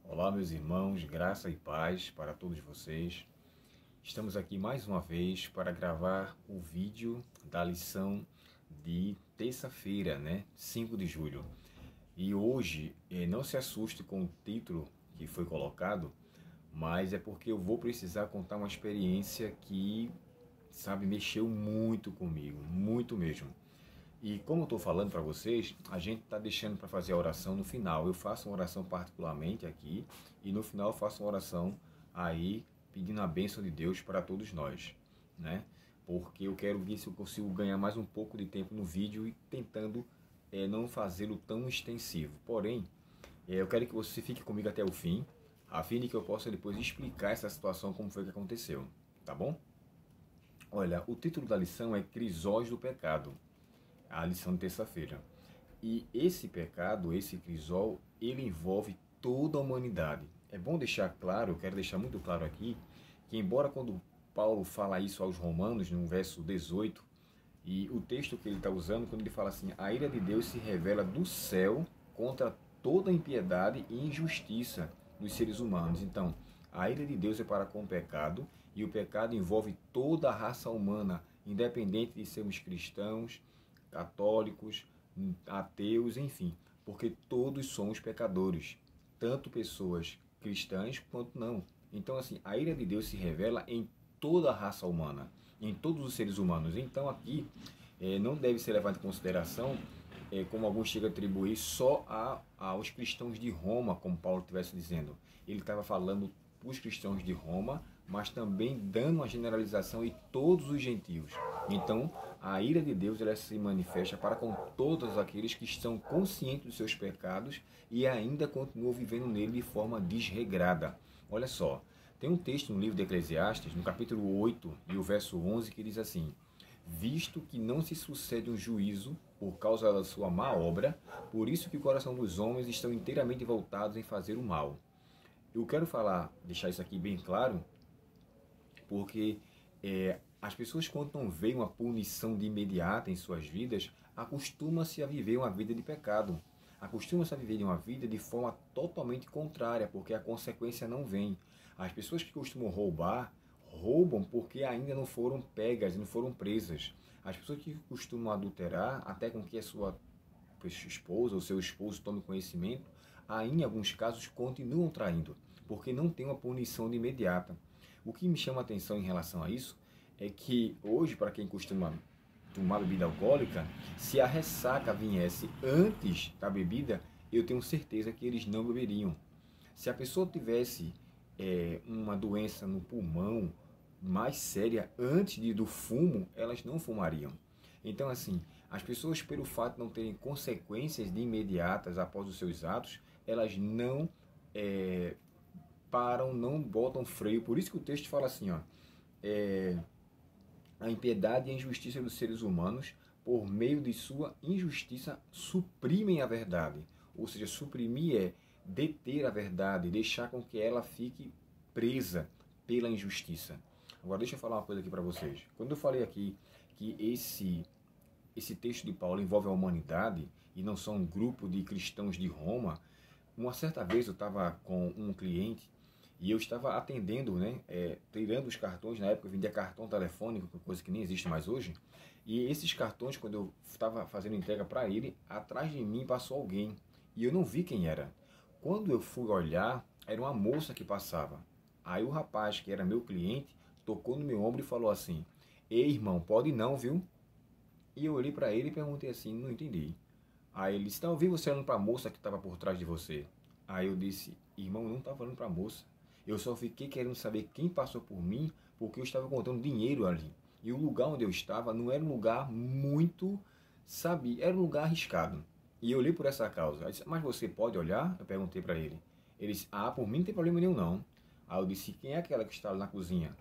Olá, meus irmãos, graça e paz para todos vocês. Estamos aqui mais uma vez para gravar o vídeo da lição de terça-feira, 5 de julho. E hoje, não se assuste com o título que foi colocado, mas é porque eu vou precisar contar uma experiência que, mexeu muito comigo, muito mesmo. E como eu estou falando para vocês, a gente está deixando para fazer a oração no final. Eu faço uma oração particularmente aqui e no final eu faço uma oração aí pedindo a bênção de Deus para todos nós, né? Porque eu quero ver se eu consigo ganhar mais um pouco de tempo no vídeo e tentando não fazê-lo tão extensivo. Porém, eu quero que você fique comigo até o fim, a fim de que eu possa depois explicar essa situação, como foi que aconteceu, tá bom? Olha, o título da lição é Crisós do Pecado, a lição de terça-feira. E esse pecado, esse crisol, ele envolve toda a humanidade. É bom deixar claro, eu quero deixar muito claro aqui, que embora quando Paulo fala isso aos Romanos, no verso 18, e o texto que ele está usando, quando ele fala assim, a ira de Deus se revela do céu contra toda impiedade e injustiça nos seres humanos. Então, a ira de Deus é para com o pecado, e o pecado envolve toda a raça humana, independente de sermos cristãos, católicos, ateus, enfim, porque todos somos pecadores, tanto pessoas cristãs quanto não. Então, assim, a ira de Deus se revela em toda a raça humana, em todos os seres humanos. Então, aqui não deve ser levado em consideração, como alguns chegam a atribuir, só aos cristãos de Roma, como Paulo estivesse dizendo. Ele estava falando os cristãos de Roma, mas também dando uma generalização em todos os gentios. Então, a ira de Deus ela se manifesta para com todos aqueles que estão conscientes dos seus pecados e ainda continuam vivendo nele de forma desregrada. Olha só, tem um texto no livro de Eclesiastes, no capítulo 8 e o verso 11, que diz assim: visto que não se sucede um juízo por causa da sua má obra, por isso que o coração dos homens estão inteiramente voltados em fazer o mal. Eu quero deixar isso aqui bem claro, porque as pessoas, quando não veem uma punição de imediata em suas vidas, acostumam-se a viver uma vida de pecado. Acostumam-se a viver uma vida de forma totalmente contrária, porque a consequência não vem. As pessoas que costumam roubar, roubam porque ainda não foram pegas, não foram presas. As pessoas que costumam adulterar, até com que a sua esposa ou seu esposo tome conhecimento, aí em alguns casos continuam traindo, porque não tem uma punição de imediata. O que me chama a atenção em relação a isso é que hoje, para quem costuma tomar bebida alcoólica, se a ressaca viesse antes da bebida, eu tenho certeza que eles não beberiam. Se a pessoa tivesse uma doença no pulmão mais séria antes do fumo, elas não fumariam. Então, assim, as pessoas, pelo fato de não terem consequências de imediatas após os seus atos, elas não param, não botam freio. Por isso que o texto fala assim, ó, a impiedade e a injustiça dos seres humanos, por meio de sua injustiça, suprimem a verdade. Ou seja, suprimir é deter a verdade, deixar com que ela fique presa pela injustiça. Agora, deixa eu falar uma coisa aqui para vocês. Quando eu falei aqui que esse texto de Paulo envolve a humanidade e não só um grupo de cristãos de Roma, uma certa vez eu estava com um cliente e eu estava atendendo, tirando os cartões. Na época eu vendia cartão telefônico, coisa que nem existe mais hoje. E esses cartões, quando eu estava fazendo entrega para ele, atrás de mim passou alguém. E eu não vi quem era. Quando eu fui olhar, era uma moça que passava. Aí o rapaz, que era meu cliente, tocou no meu ombro e falou assim: ei, irmão, pode não, viu? E eu olhei para ele e perguntei assim, não entendi. Aí ele disse: não, eu vi você olhando para a moça que estava por trás de você. Aí eu disse: irmão, eu não estava olhando para a moça. Eu só fiquei querendo saber quem passou por mim, porque eu estava contando dinheiro ali. E o lugar onde eu estava não era um lugar muito, era um lugar arriscado. E eu olhei por essa causa. Eu disse: mas você pode olhar? Eu perguntei para ele. Ele disse: ah, por mim não tem problema nenhum não. Aí eu disse: quem é aquela que está ali na cozinha?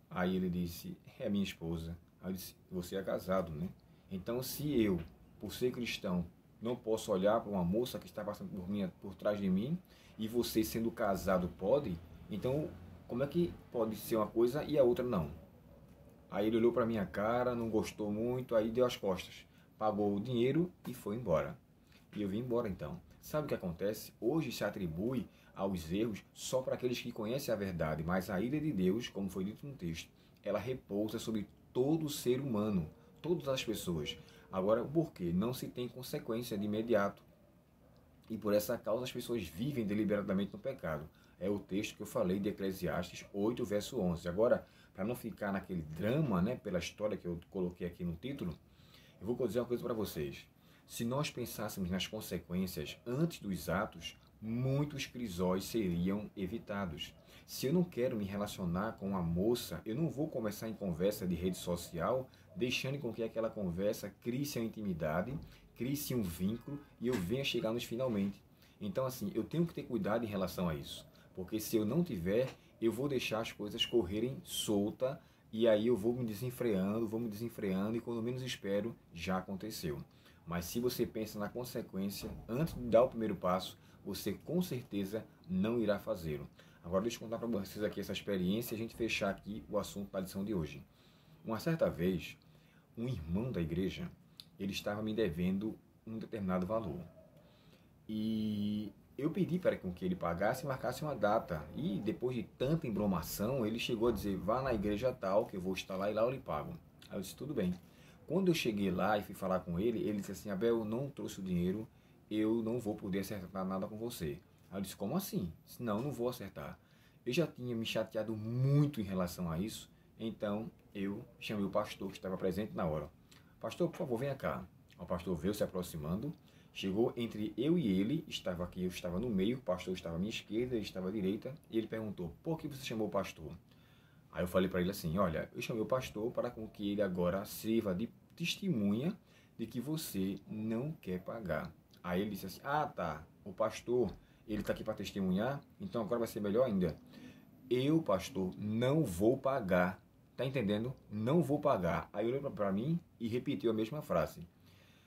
Aí ele disse: é minha esposa. Aí eu disse: você é casado, né? Então, se eu, por ser cristão, não posso olhar para uma moça que está passando por trás de mim, e você, sendo casado, pode, então como é que pode ser uma coisa e a outra não? Aí ele olhou para minha cara, não gostou muito, aí deu as costas, pagou o dinheiro e foi embora. E eu vim embora então. Sabe o que acontece? Hoje se atribui aos erros só para aqueles que conhecem a verdade, mas a ira de Deus, como foi dito no texto, ela repousa sobre todo ser humano, todas as pessoas. Agora, por quê? Não se tem consequência de imediato. E por essa causa as pessoas vivem deliberadamente no pecado. É o texto que eu falei de Eclesiastes 8, verso 11. Agora, para não ficar naquele drama, né, pela história que eu coloquei aqui no título, eu vou dizer uma coisa para vocês. Se nós pensássemos nas consequências antes dos atos, muitos crisóis seriam evitados. Se eu não quero me relacionar com uma moça, eu não vou começar em conversa de rede social, deixando com que aquela conversa crie-se uma intimidade, crie-se um vínculo e eu venha chegar nos finalmente. Então, assim, eu tenho que ter cuidado em relação a isso. Porque se eu não tiver, eu vou deixar as coisas correrem solta e aí eu vou me desenfreando e quando menos espero, já aconteceu. Mas se você pensa na consequência, antes de dar o primeiro passo, você com certeza não irá fazê-lo. Agora deixa eu contar para vocês aqui essa experiência e a gente fechar aqui o assunto da lição de hoje. Uma certa vez, um irmão da igreja, ele estava me devendo um determinado valor. E eu pedi para que ele pagasse e marcasse uma data. E depois de tanta embromação, ele chegou a dizer, vá na igreja tal, que eu vou estar lá e lá eu lhe pago. Aí eu disse, tudo bem. Quando eu cheguei lá e fui falar com ele, ele disse assim, Abel, eu não trouxe o dinheiro, eu não vou poder acertar nada com você. Aí eu disse, como assim? Eu disse, não, não vou acertar. Eu já tinha me chateado muito em relação a isso, então eu chamei o pastor que estava presente na hora. Pastor, por favor, venha cá. O pastor veio se aproximando, chegou entre eu e ele, estava aqui, eu estava no meio, o pastor estava à minha esquerda, ele estava à direita, e ele perguntou, por que você chamou o pastor? Aí eu falei para ele assim, olha, eu chamei o pastor para com que ele agora sirva de testemunha de que você não quer pagar. Aí ele disse assim, ah tá, o pastor, ele está aqui para testemunhar, então agora vai ser melhor ainda. Eu, pastor, não vou pagar, tá entendendo? Não vou pagar. Aí ele olhou para mim e repetiu a mesma frase.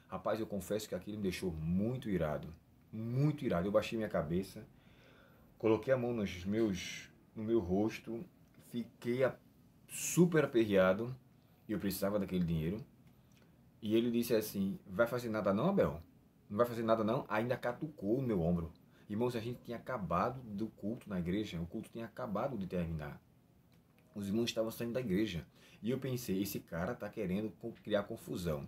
Rapaz, eu confesso que aquilo me deixou muito irado. Muito irado. Eu baixei minha cabeça, coloquei a mão no meu rosto, fiquei super aperreado e eu precisava daquele dinheiro. E ele disse assim, vai fazer nada não, Abel? Não vai fazer nada não? Ainda catucou o meu ombro. Irmãos, a gente tinha acabado do culto na igreja, o culto tinha acabado de terminar. Os irmãos estavam saindo da igreja. E eu pensei, esse cara está querendo criar confusão.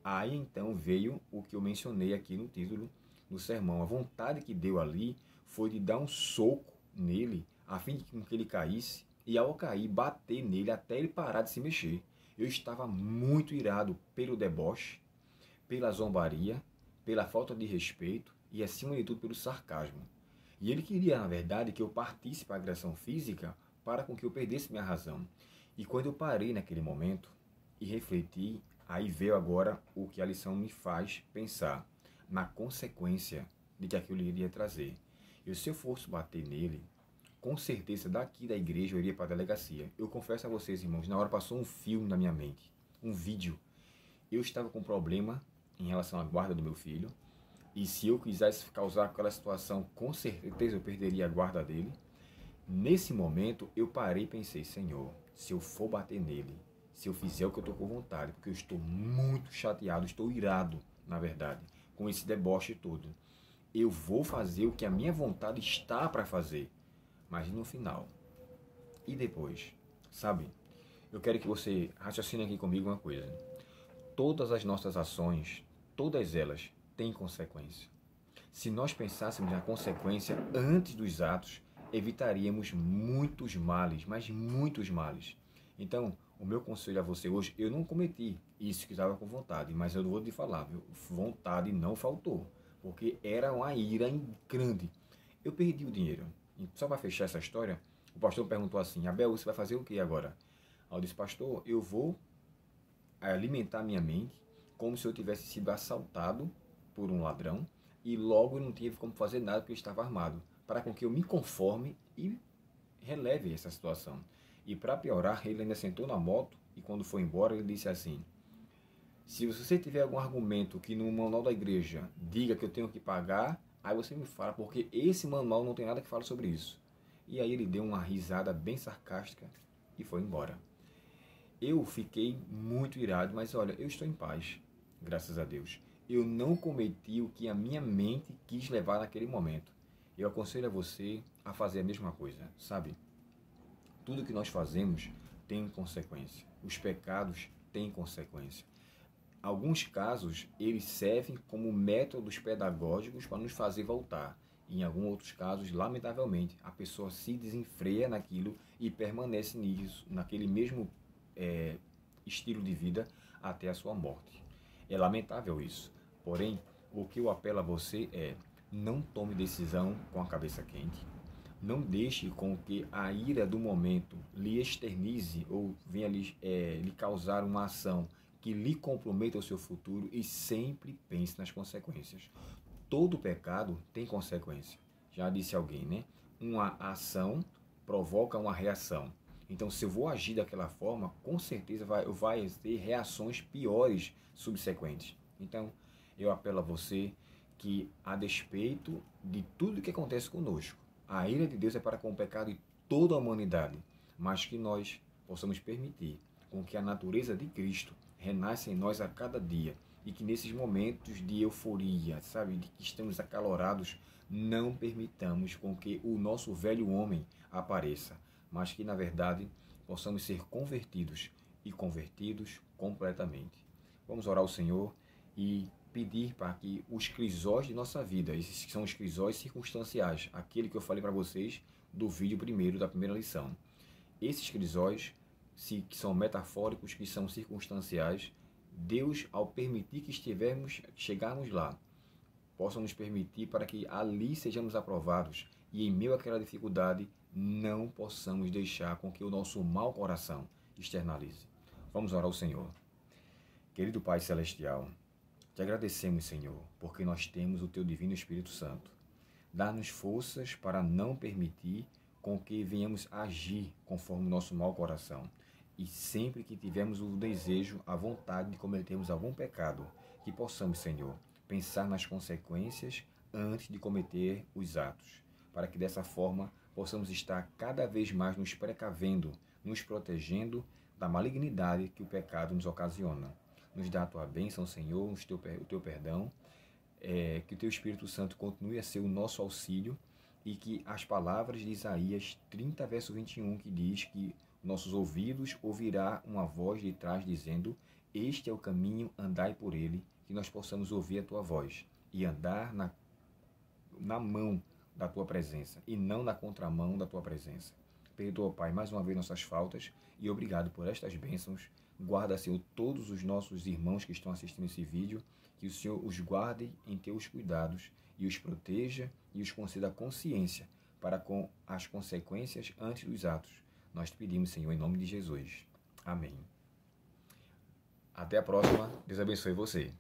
Aí então veio o que eu mencionei aqui no título do sermão. A vontade que deu ali foi de dar um soco nele, a fim de que ele caísse, e ao cair, bater nele até ele parar de se mexer. Eu estava muito irado pelo deboche, pela zombaria, pela falta de respeito e, acima de tudo, pelo sarcasmo. E ele queria, na verdade, que eu partisse para a agressão física para com que eu perdesse minha razão. E quando eu parei naquele momento e refleti, aí veio agora o que a lição me faz pensar, na consequência de que aquilo iria trazer. E se eu fosse bater nele, com certeza daqui da igreja eu iria para a delegacia. Eu confesso a vocês, irmãos, na hora passou um filme na minha mente, um vídeo. Eu estava com um problema em relação à guarda do meu filho, e se eu quisesse causar aquela situação, com certeza eu perderia a guarda dele. Nesse momento eu parei e pensei, Senhor, se eu for bater nele, se eu fizer o que eu estou com vontade, porque eu estou muito chateado, estou irado, na verdade, com esse deboche todo. Eu vou fazer o que a minha vontade está para fazer, mas no final. E depois? Sabe? Eu quero que você raciocine aqui comigo uma coisa. Todas as nossas ações, todas elas, têm consequência. Se nós pensássemos na consequência antes dos atos, evitaríamos muitos males, mas muitos males. Então, o meu conselho a você hoje, eu não cometi isso que estava com vontade, mas eu vou te falar, viu? Vontade não faltou, porque era uma ira grande. Eu perdi o dinheiro. E só para fechar essa história, o pastor perguntou assim, Abel, você vai fazer o que agora? Aí eu disse, pastor, eu vou alimentar minha mente como se eu tivesse sido assaltado por um ladrão e logo eu não tive como fazer nada porque eu estava armado, para com que eu me conforme e releve essa situação. E para piorar, ele ainda sentou na moto e quando foi embora ele disse assim, se você tiver algum argumento que no manual da igreja diga que eu tenho que pagar, aí você me fala, porque esse manual não tem nada que fale sobre isso. E aí ele deu uma risada bem sarcástica e foi embora. Eu fiquei muito irado, mas olha, eu estou em paz, graças a Deus. eu não cometi o que a minha mente quis levar naquele momento. Eu aconselho a você a fazer a mesma coisa, sabe? Tudo que nós fazemos tem consequência. Os pecados têm consequência. Alguns casos, eles servem como métodos pedagógicos para nos fazer voltar. Em alguns outros casos, lamentavelmente, a pessoa se desenfreia naquilo e permanece nisso, naquele mesmo estilo de vida até a sua morte. É lamentável isso. Porém, o que eu apelo a você é: não tome decisão com a cabeça quente. Não deixe com que a ira do momento lhe externize ou venha lhe causar uma ação que lhe comprometa o seu futuro, e sempre pense nas consequências. Todo pecado tem consequência. Já disse alguém, né? Uma ação provoca uma reação. Então, se eu vou agir daquela forma, com certeza vai ter reações piores subsequentes. Então, eu apelo a você que, a despeito de tudo que acontece conosco, a ira de Deus é para com o pecado de toda a humanidade, mas que nós possamos permitir com que a natureza de Cristo renasça em nós a cada dia, e que nesses momentos de euforia, sabe, de que estamos acalorados, não permitamos com que o nosso velho homem apareça, mas que na verdade possamos ser convertidos, e convertidos completamente. Vamos orar ao Senhor e pedir para que os crisóis de nossa vida, esses que são os crisóis circunstanciais, aquele que eu falei para vocês do vídeo primeiro, da primeira lição, esses crisóis que são metafóricos, que são circunstanciais, Deus, ao permitir que chegarmos lá, possa nos permitir para que ali sejamos aprovados, e em meio àquela dificuldade não possamos deixar com que o nosso mau coração externalize. Vamos orar ao Senhor. Querido Pai Celestial, te agradecemos, Senhor, porque nós temos o Teu Divino Espírito Santo. Dá-nos forças para não permitir com que venhamos agir conforme o nosso mau coração. E sempre que tivermos o desejo, a vontade de cometermos algum pecado, que possamos, Senhor, pensar nas consequências antes de cometer os atos, para que dessa forma possamos estar cada vez mais nos precavendo, nos protegendo da malignidade que o pecado nos ocasiona. Nos dá a Tua bênção, Senhor, o Teu perdão, que o Teu Espírito Santo continue a ser o nosso auxílio, e que as palavras de Isaías 30, verso 21, que diz que nossos ouvidos ouvirá uma voz de trás dizendo: este é o caminho, andai por ele, que nós possamos ouvir a Tua voz e andar na mão da Tua presença e não na contramão da Tua presença. Perdoa, Pai, mais uma vez nossas faltas, e obrigado por estas bênçãos. Guarda, Senhor, todos os nossos irmãos que estão assistindo esse vídeo, que o Senhor os guarde em Teus cuidados e os proteja e os conceda consciência para com as consequências antes dos atos. Nós te pedimos, Senhor, em nome de Jesus. Amém. Até a próxima. Deus abençoe você.